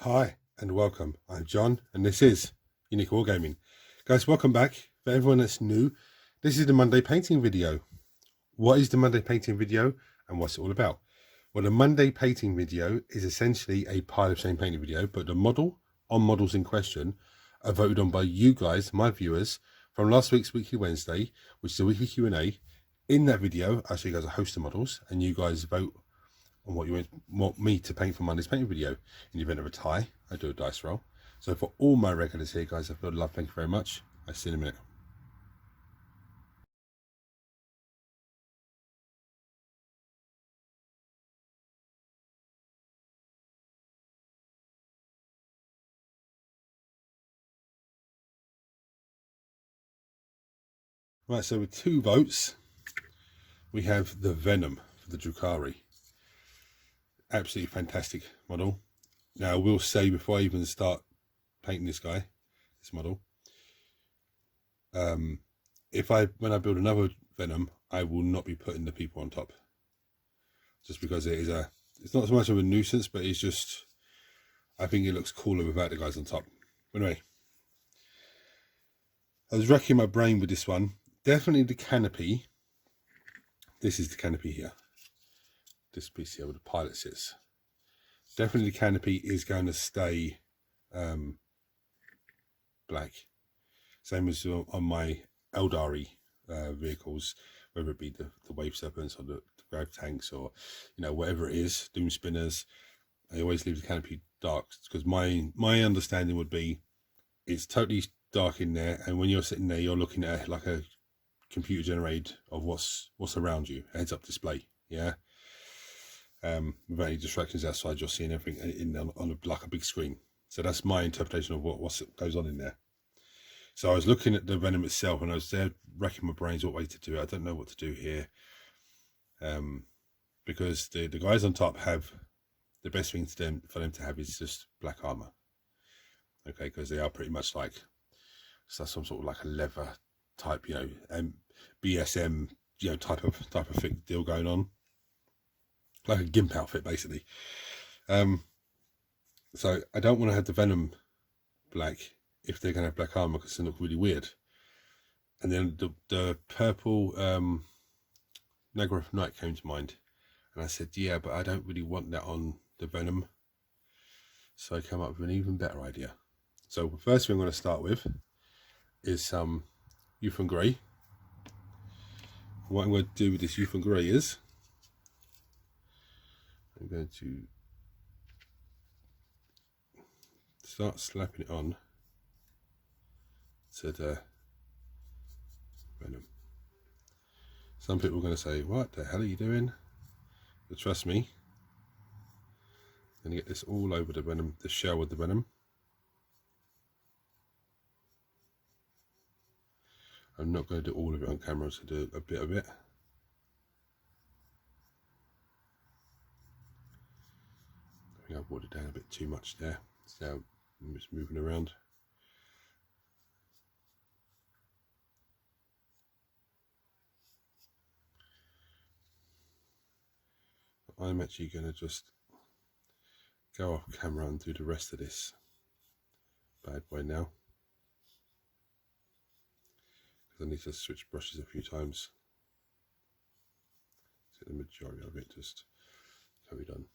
Hi and welcome. I'm John and this is Unique Wargaming. Guys, welcome back. For everyone that's new, this is the Monday painting video. What is the Monday painting video and what's it all about? Well, the Monday painting video is essentially a pile of shame painting video, but the models in question are voted on by you guys, my viewers, from last week's Weekly Wednesday, which is a weekly Q&A. In that video, I show you guys a host of models and you guys vote on what you want me to paint for Monday's painting video. In the event of a tie, I do a dice roll. So for all my regulars here, guys, I feel love. Thank you very much. I'll see you in a minute. Right, so with 2 votes, we have the Venom for the Drukhari. Absolutely fantastic model. Now, I will say before I even start painting this model, when I build another Venom, I will not be putting the people on top, just because it's not so much of a nuisance, but it's just, I think it looks cooler without the guys on top. Anyway, I was racking my brain with this one. Definitely the canopy. This is the canopy here. This piece here where the pilot sits. Definitely the canopy is going to stay black. Same as on my Eldari vehicles, whether it be the Wave Serpents or the Grav Tanks or, whatever it is, Doom Spinners. I always leave the canopy dark because my understanding would be it's totally dark in there, and when you're sitting there, you're looking at like a computer generated of what's around you, a heads-up display. Yeah. Without any distractions outside, you're seeing everything on like a big screen. So that's my interpretation of what goes on in there. So I was looking at the Venom itself, and I was there racking my brains what way to do it. I don't know what to do here, because the guys on top have the best thing for them to have is just black armor. Okay, because they are pretty much like some sort of like a leather type, BSM, type of thick deal going on, like a gimp outfit basically. So I don't want to have the Venom black if they're going to have black armor, because they look really weird. And then the purple Nagraf Knight came to mind, and I said, yeah, but I don't really want that on the Venom. So I came up with an even better idea. So the first thing I'm going to start with is some Youth and Grey. What I'm going to do with this Youth and Grey is I'm going to start slapping it on to the Venom. Some people are going to say, what the hell are you doing? But trust me, I'm going to get this all over the Venom, the shell with the Venom. I'm not going to do all of it on camera, so do a bit of it. I think I've watered it down a bit too much there. So I'm just moving around. I'm actually going to just go off camera and do the rest of this bad boy now, because I need to switch brushes a few times. So the majority of it just can be done.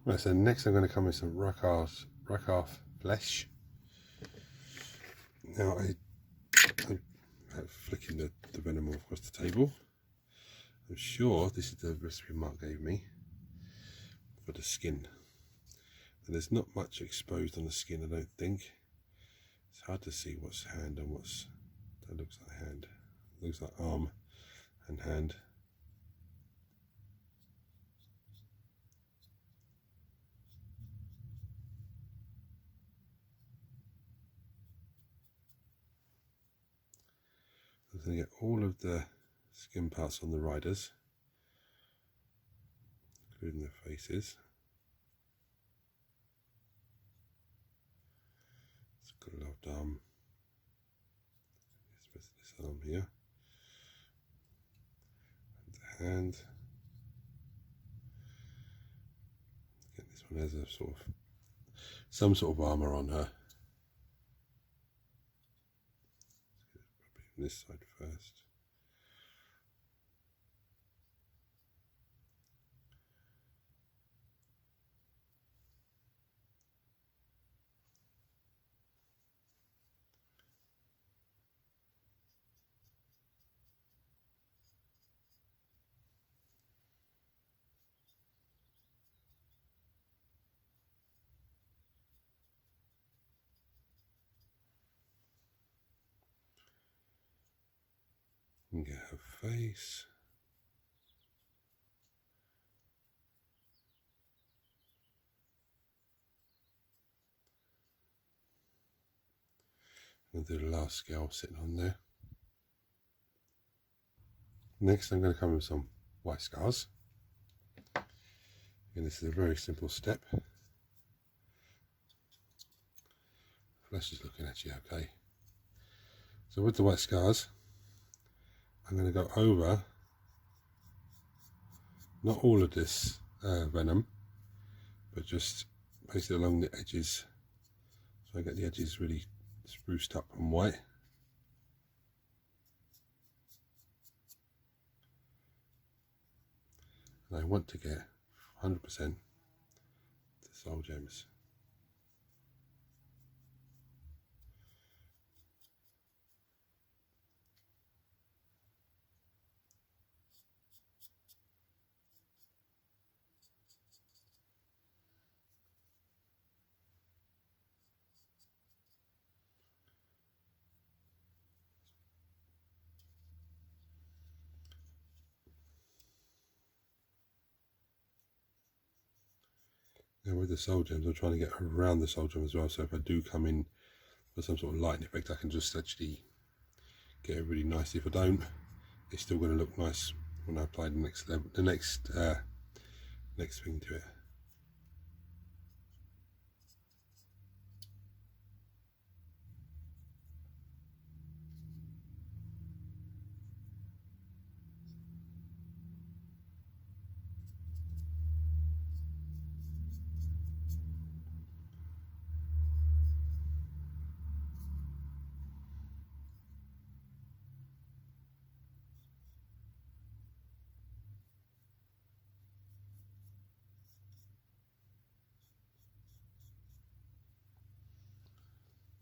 Right, so next I'm going to come with some Rakarth Flesh. Now I'm flicking the Venom across the table. I'm sure this is the recipe Mark gave me for the skin. And there's not much exposed on the skin, I don't think. It's hard to see what's hand and that looks like hand. It looks like arm and hand. I'm going to get all of the skin parts on the riders, including the faces. It's got a loved arm. This arm here. And the hand. This one has a some sort of armour on her. Probably on this side first. And get her face. And do the last scalp sitting on there. Next I'm going to come with some white scars. And this is a very simple step. Flesh is looking actually okay. So with the white scars, I'm going to go over, not all of this venom, but just basically along the edges, so I get the edges really spruced up and white. And I want to get 100% the soul gems. And with the soul gems, I'm trying to get around the soul gem as well, so if I do come in for some sort of lighting effect, I can just actually get it really nice. If I don't, it's still going to look nice when I apply the next level, the next thing to it.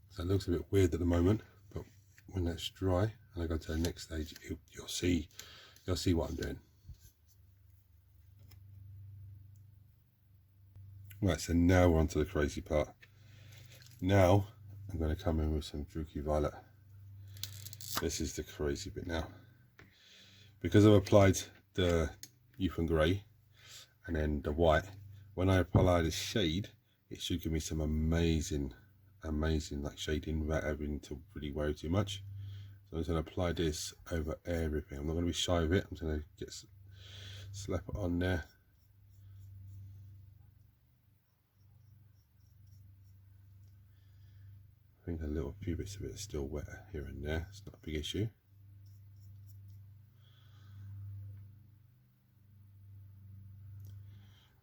So it looks a bit weird at the moment, but when that's dry and I go to the next stage, you'll see what I'm doing. Right, so now we're on to the crazy part. Now I'm going to come in with some Drukhari violet. This is the crazy bit now. Because I've applied the youth and grey and then the white, when I apply this shade, it should give me some amazing like shading without having to really worry too much. So I'm just going to apply this over everything. I'm not going to be shy of it. I'm just going to slap it on there. I think a few bits of it is still wet here and there. It's not a big issue.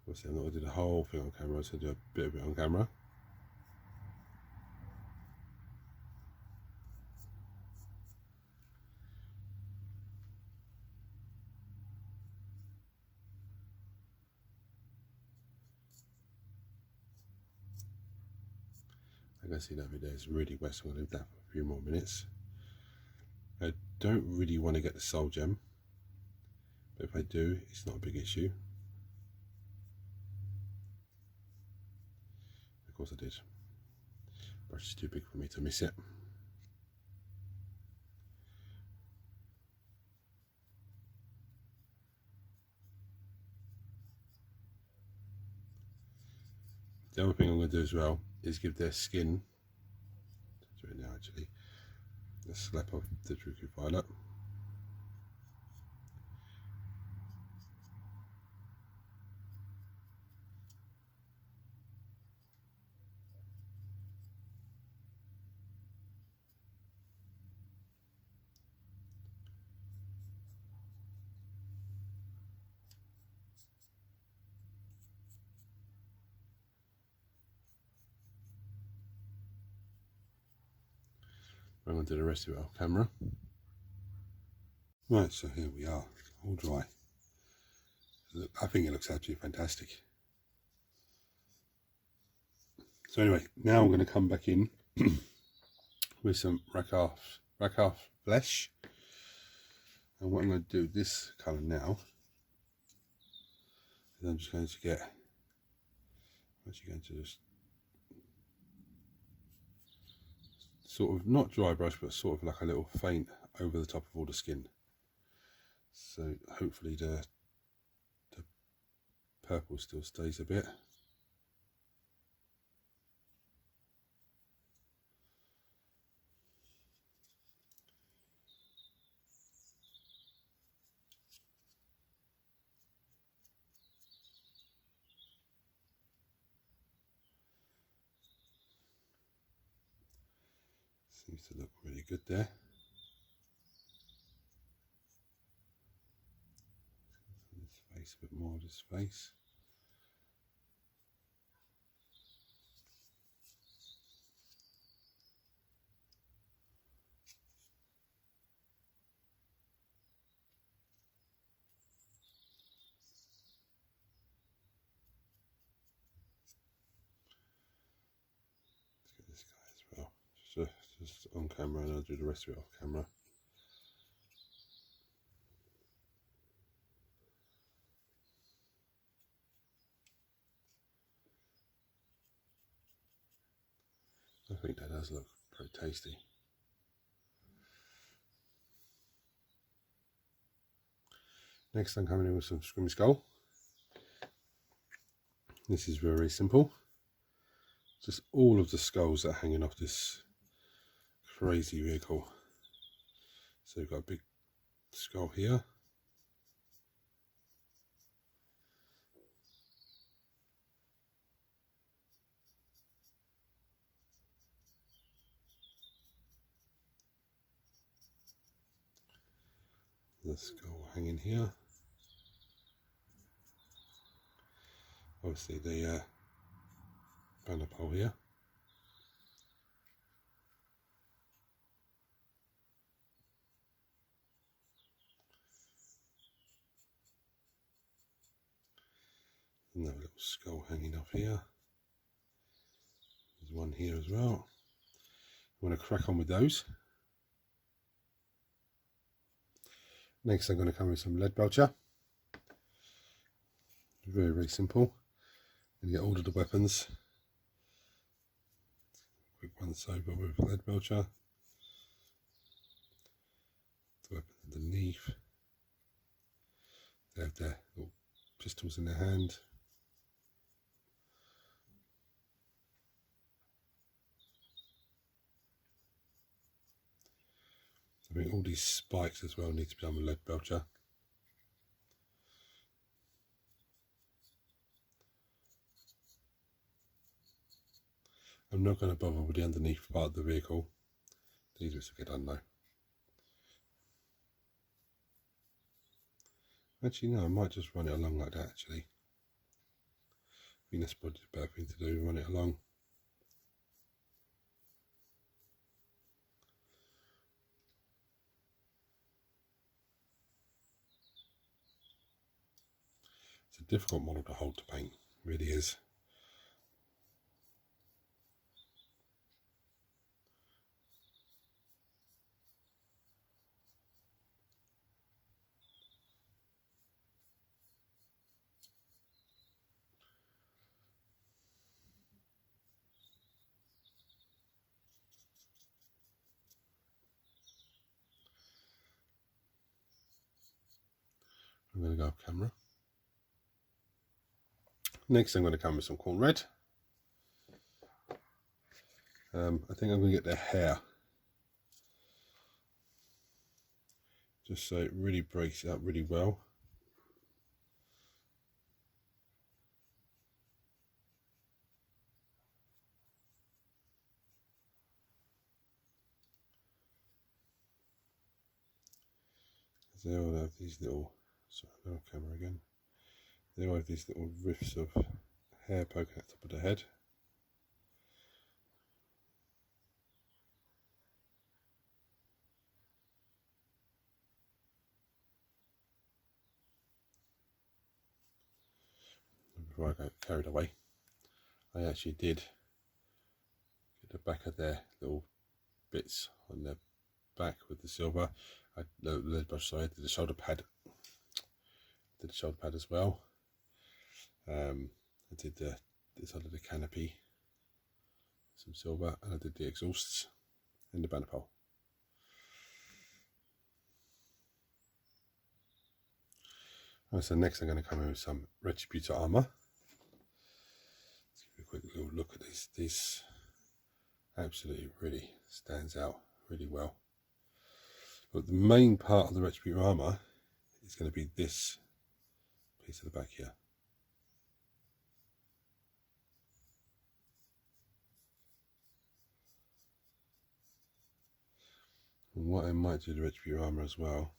Obviously I'm not going to do the whole thing on camera, so I'll do a bit of it on camera. I can see that video is really wet, so I'm going to leave that for a few more minutes. I don't really want to get the soul gem, but if I do, it's not a big issue. Of course I did. Brush is too big for me to miss it. The other thing I'm going to do as well is give their skin, do it now actually, a slap of the Drukhari violet. I'm going to do the rest of it off camera. Right, so here we are, all dry. Look, I think it looks absolutely fantastic. So anyway, now I'm going to come back in with some Drukhari flesh. And what I'm going to do with this colour now is I'm just going to get, I'm actually going to just sort of, not dry brush, but sort of like a little faint over the top of all the skin. So hopefully the purple still stays a bit. Seems to look really good there. His face, a bit more of his face. Let's get this guy as well. Just on camera, and I'll do the rest of it off camera. I think that does look pretty tasty. Next I'm coming in with some scream skull. This is very simple. Just all of the skulls that are hanging off this crazy vehicle. So we've got a big skull here. The skull hanging here. Obviously the banner pole here. Another little skull hanging off here. There's one here as well. I'm going to crack on with those. Next I'm going to come with some lead belcher. Very, very simple. And get all of the weapons. Quick once over with lead belcher. The weapons underneath. They have their little pistols in their hand. I think all these spikes as well need to be done with lead belcher. I'm not going to bother with the underneath part of the vehicle. These bits will get done though. Actually no, I might just run it along like that actually. I think that's probably the better thing to do, run it along. It's a difficult model to hold to paint, it really is. I'm going to go off camera. Next I'm going to come with some corn red. I think I'm going to get the hair. Just so it really breaks it up really well. They all have these little, sorry, no camera again. They all have these little rifts of hair poking at the top of the head. before I got carried away, I actually did get the back of their little bits on the back with the silver. The lead brush, sorry, I did the shoulder pad. Did the shoulder pad as well. I did this under the canopy, some silver, and I did the exhausts and the banner pole. Right, so next I'm going to come in with some Retributor armor. Let's give a quick little look at this. This absolutely really stands out really well. But the main part of the Retributor armor is going to be this piece of the back here. And what I might do to the Retributor armor as well,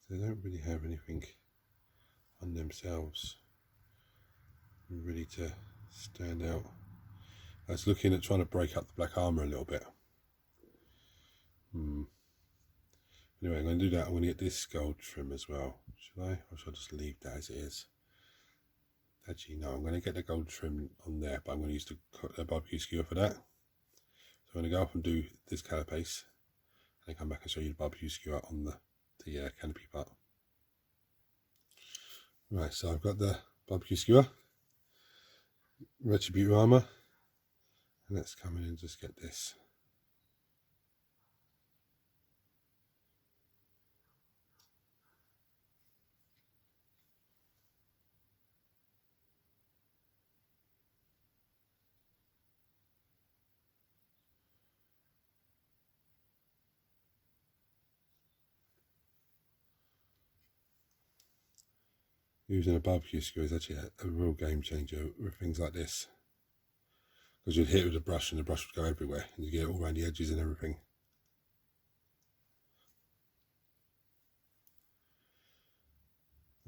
they don't really have anything on themselves really to stand out. I was looking at trying to break up the black armor a little bit. Anyway, I'm going to do that. I'm going to get this gold trim as well. Should I? Or should I just leave that as it is? Actually, no, I'm going to get the gold trim on there, but I'm going to use the barbecue skewer for that. So I'm going to go off and do this carapace, and come back and show you the barbecue skewer on the canopy part. Right, so I've got the barbecue skewer, Retributor armor, and let's come in and just get this. Using a barbecue skewer is actually a real game changer with things like this, because you'd hit it with a brush and the brush would go everywhere and you get it all around the edges and everything.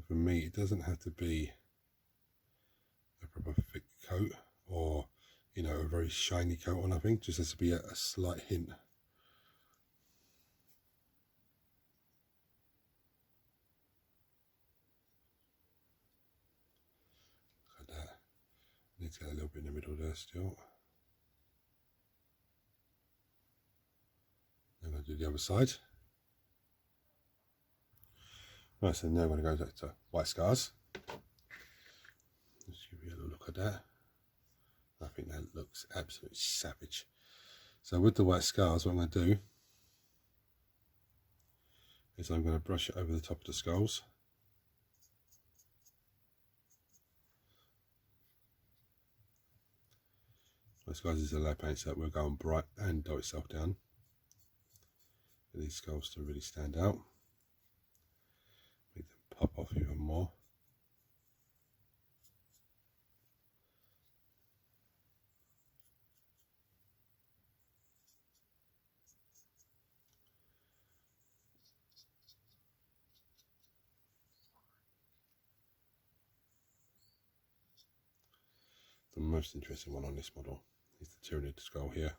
For me, it doesn't have to be a proper thick coat or, you know, a very shiny coat or nothing. Just has to be a slight hint. Look at that. Need to get a little bit in the middle there still. I'm going to do the other side. Right, so now I'm going to go back to white scars. Let's give you a little look at that. I think that looks absolutely savage. So with the white scars, what I'm going to do is I'm going to brush it over the top of the skulls. White scars is a low paint, so we'll go on bright and dull itself down. Get these skulls to really stand out. Make them pop off even more. The most interesting one on this model is the Tyranid skull here.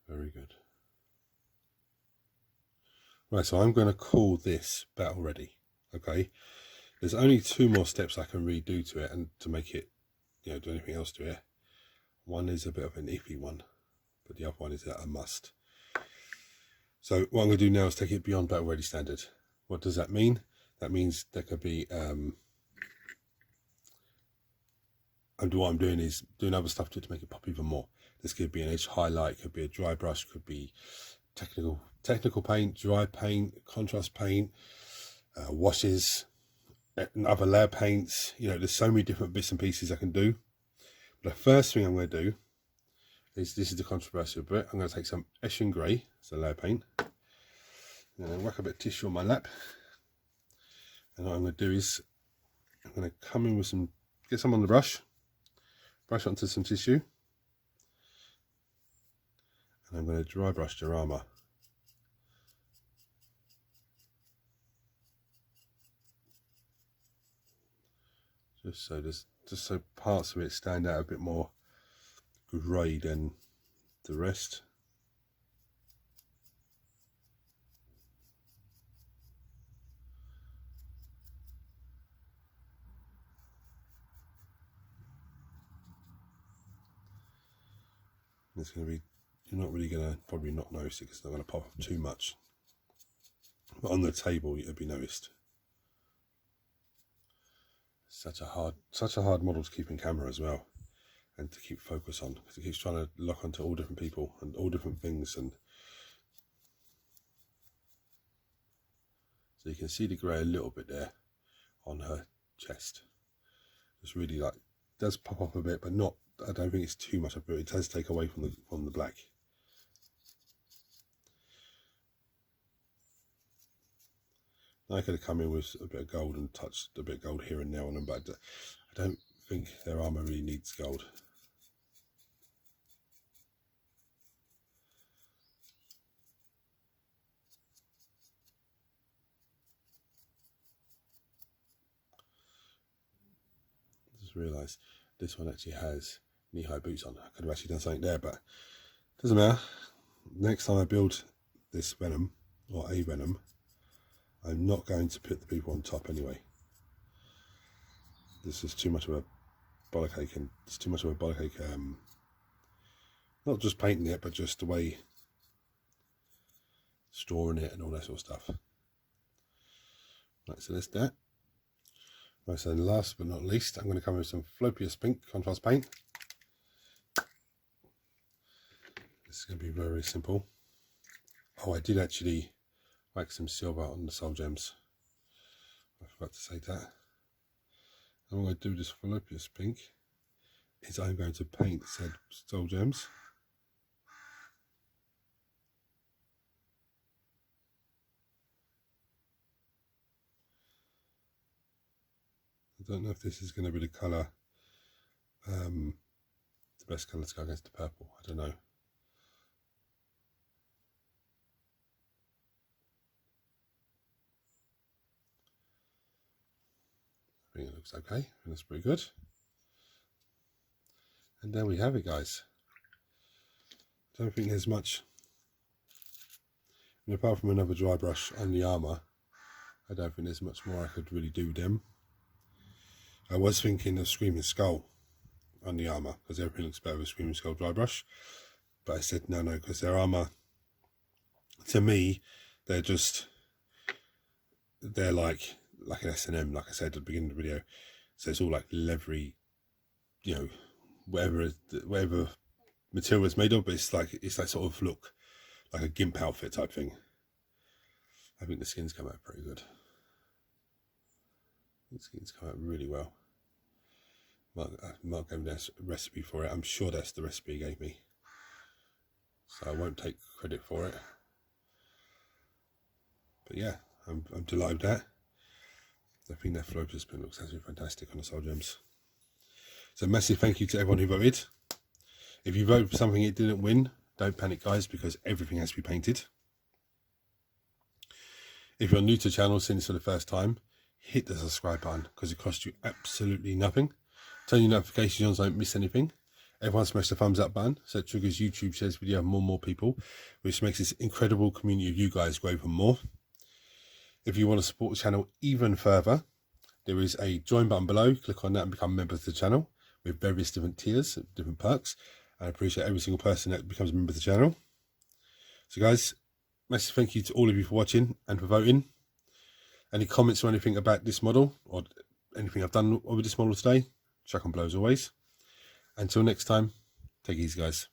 Very good. Right, so I'm going to call this battle ready. Okay, there's only 2 more steps I can redo to it and to make it, you know, do anything else to it. One is a bit of an iffy one, but the other one is a must. So what I'm going to do now is take it beyond battle ready standard. What does that mean? That means there could be and what I'm doing is doing other stuff to make it pop even more. This could be an edge highlight, could be a dry brush, could be technical paint, dry paint, contrast paint, washes, and other layer paints. You know, there's so many different bits and pieces I can do. But the first thing I'm going to do this is the controversial bit. I'm going to take some Eshin Grey, it's a layer paint, and then whack a bit of tissue on my lap. And what I'm going to do is I'm going to come in with some, get some on the brush onto some tissue, and I'm going to dry brush the armour. Just so parts of it stand out a bit more grey than the rest. It's going to be, you're not really going to probably not notice it because it's not going to pop up too much, but on the table it'll be noticed. Such a hard model to keep in camera as well, and to keep focus on, because it keeps trying to lock onto all different people and all different things. And so you can see the grey a little bit there on her chest. It's really like, does pop up a bit, but not, I don't think it's too much of it. It does take away from the black. I could have come in with a bit of gold and touched a bit of gold here and there on them, but I don't think their armour really needs gold. I just realised this one actually has knee-high boots on. I could have actually done something there, but it doesn't matter. Next time I build this Venom, or a Venom, I'm not going to put the people on top anyway. This is too much of a bollock, and it's too much of a bollock. Not just painting it, but just the way storing it and all that sort of stuff. Right, so that's that. Right, so last but not least, I'm going to come in with some Flopius Pink contrast paint. This is going to be very simple. Oh, I did actually wax some silver on the soul gems. I forgot to say that. And what I'm going to do this Flopius Pink is I'm going to paint said soul gems. I don't know if this is going to be the colour, the best colour to go against the purple. I don't know. I think it looks okay. It looks pretty good. And there we have it, guys. Don't think there's much. And apart from another dry brush on the armour, I don't think there's much more I could really do with them. I was thinking of Screaming Skull on the armour, because everything looks better with Screaming Skull dry brush. But I said no, because their armour, to me, they're like an S&M, like I said at the beginning of the video. So it's all like leathery, you know, whatever material it's made of, but it's like sort of look like a gimp outfit type thing. I think the skins come out pretty good. The skins come out really well. Mark gave me a recipe for it. I'm sure that's the recipe he gave me, so I won't take credit for it. But yeah, I'm delighted with that. I think that Flopius Pink looks absolutely fantastic on the soul gems. So massive thank you to everyone who voted. If you voted for something it didn't win, don't panic, guys, because everything has to be painted. If you're new to the channel, seeing this for the first time, hit the subscribe button, because it costs you absolutely nothing. Turn your notifications on so you don't miss anything. Everyone smash the thumbs up button so it triggers YouTube, shares video, more and more people, which makes this incredible community of you guys grow even more. If you want to support the channel even further, there is a join button below. Click on that and become a member of the channel with various different tiers, different perks. I appreciate every single person that becomes a member of the channel. So guys, massive thank you to all of you for watching and for voting. Any comments or anything about this model or anything I've done with this model today, chuck on below as always. Until next time, take it easy, guys.